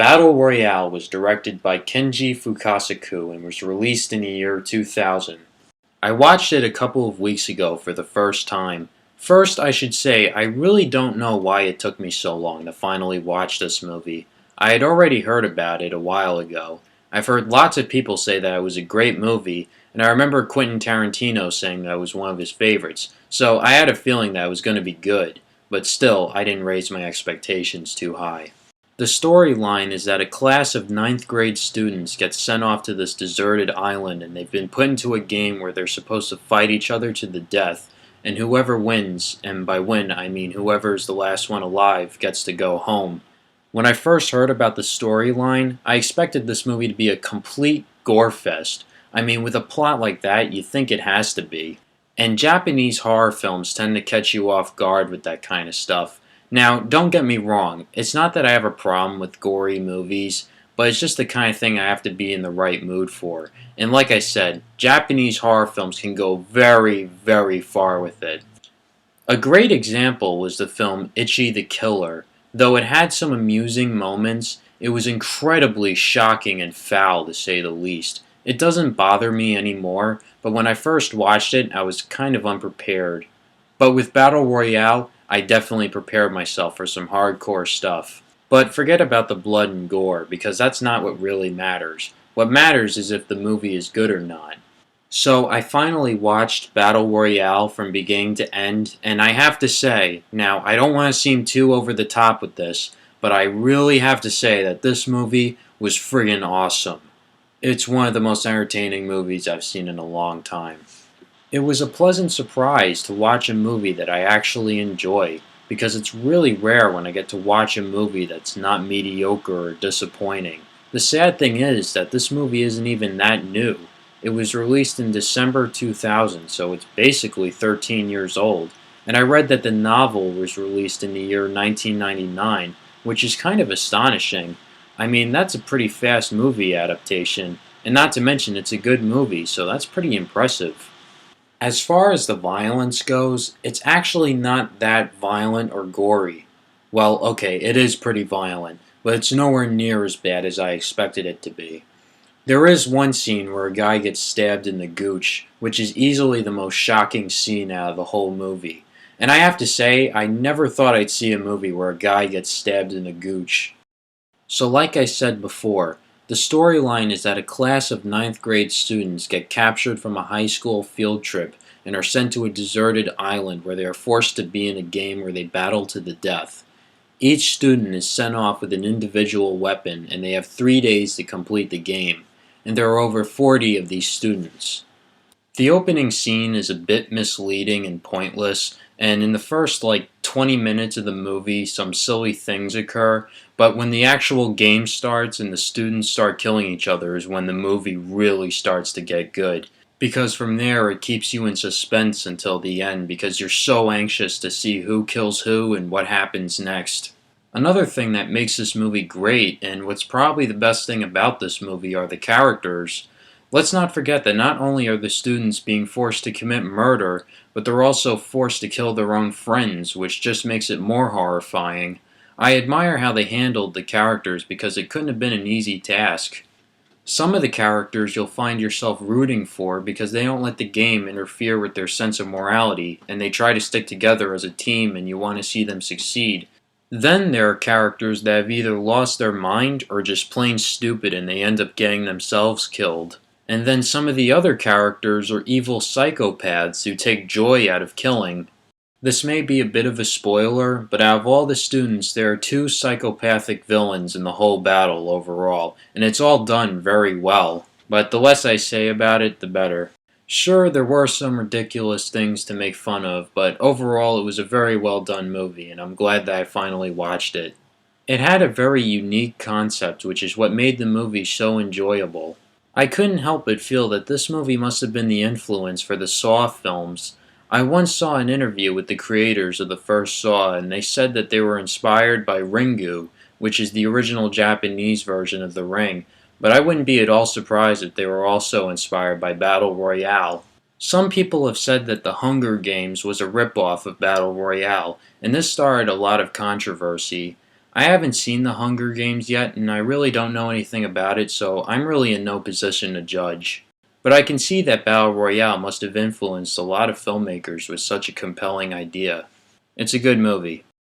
Battle Royale was directed by Kenji Fukasaku and was released in the year 2000. I watched it a couple of weeks ago for the first time. First, I should say, I really don't know why it took me so long to finally watch this movie. I had already heard about it a while ago. I've heard lots of people say that it was a great movie, and I remember Quentin Tarantino saying that it was one of his favorites, so I had a feeling that it was going to be good, but still, I didn't raise my expectations too high. The storyline is that a class of ninth grade students gets sent off to this deserted island, and they've been put into a game where they're supposed to fight each other to the death, and whoever wins, and by win I mean whoever is the last one alive, gets to go home. When I first heard about the storyline, I expected this movie to be a complete gore fest. I mean, with a plot like that, you think it has to be. And Japanese horror films tend to catch you off guard with that kind of stuff. Now, don't get me wrong, it's not that I have a problem with gory movies, but it's just the kind of thing I have to be in the right mood for. And like I said, Japanese horror films can go very, very far with it. A great example was the film Ichi the Killer. Though it had some amusing moments, it was incredibly shocking and foul to say the least. It doesn't bother me anymore, but when I first watched it, I was kind of unprepared. But with Battle Royale, I definitely prepared myself for some hardcore stuff. But forget about the blood and gore, because that's not what really matters. What matters is if the movie is good or not. So I finally watched Battle Royale from beginning to end, and I have to say, now I don't want to seem too over the top with this, but I really have to say that this movie was friggin' awesome. It's one of the most entertaining movies I've seen in a long time. It was a pleasant surprise to watch a movie that I actually enjoy, because it's really rare when I get to watch a movie that's not mediocre or disappointing. The sad thing is that this movie isn't even that new. It was released in December 2000, so it's basically 13 years old, and I read that the novel was released in the year 1999, which is kind of astonishing. I mean, that's a pretty fast movie adaptation, and not to mention it's a good movie, so that's pretty impressive. As far as the violence goes, it's actually not that violent or gory. Well, okay, it is pretty violent, but it's nowhere near as bad as I expected it to be. There is one scene where a guy gets stabbed in the gooch, which is easily the most shocking scene out of the whole movie. And I have to say, I never thought I'd see a movie where a guy gets stabbed in the gooch. So like I said before, the storyline is that a class of ninth grade students get captured from a high school field trip and are sent to a deserted island where they are forced to be in a game where they battle to the death. Each student is sent off with an individual weapon, and they have 3 days to complete the game, and there are over 40 of these students. The opening scene is a bit misleading and pointless, and in the first 20 minutes of the movie some silly things occur, but when the actual game starts and the students start killing each other is when the movie really starts to get good. Because from there it keeps you in suspense until the end because you're so anxious to see who kills who and what happens next. Another thing that makes this movie great, and what's probably the best thing about this movie, are the characters. Let's not forget that not only are the students being forced to commit murder, but they're also forced to kill their own friends, which just makes it more horrifying. I admire how they handled the characters because it couldn't have been an easy task. Some of the characters you'll find yourself rooting for because they don't let the game interfere with their sense of morality, and they try to stick together as a team and you want to see them succeed. Then there are characters that have either lost their mind or just plain stupid and they end up getting themselves killed. And then some of the other characters are evil psychopaths who take joy out of killing. This may be a bit of a spoiler, but out of all the students there are 2 psychopathic villains in the whole battle overall, and it's all done very well. But the less I say about it, the better. Sure, there were some ridiculous things to make fun of, but overall it was a very well done movie, and I'm glad that I finally watched it. It had a very unique concept, which is what made the movie so enjoyable. I couldn't help but feel that this movie must have been the influence for the Saw films. I once saw an interview with the creators of the first Saw, and they said that they were inspired by Ringu, which is the original Japanese version of The Ring, but I wouldn't be at all surprised if they were also inspired by Battle Royale. Some people have said that The Hunger Games was a ripoff of Battle Royale, and this started a lot of controversy. I haven't seen The Hunger Games yet, and I really don't know anything about it, so I'm really in no position to judge. But I can see that Battle Royale must have influenced a lot of filmmakers with such a compelling idea. It's a good movie.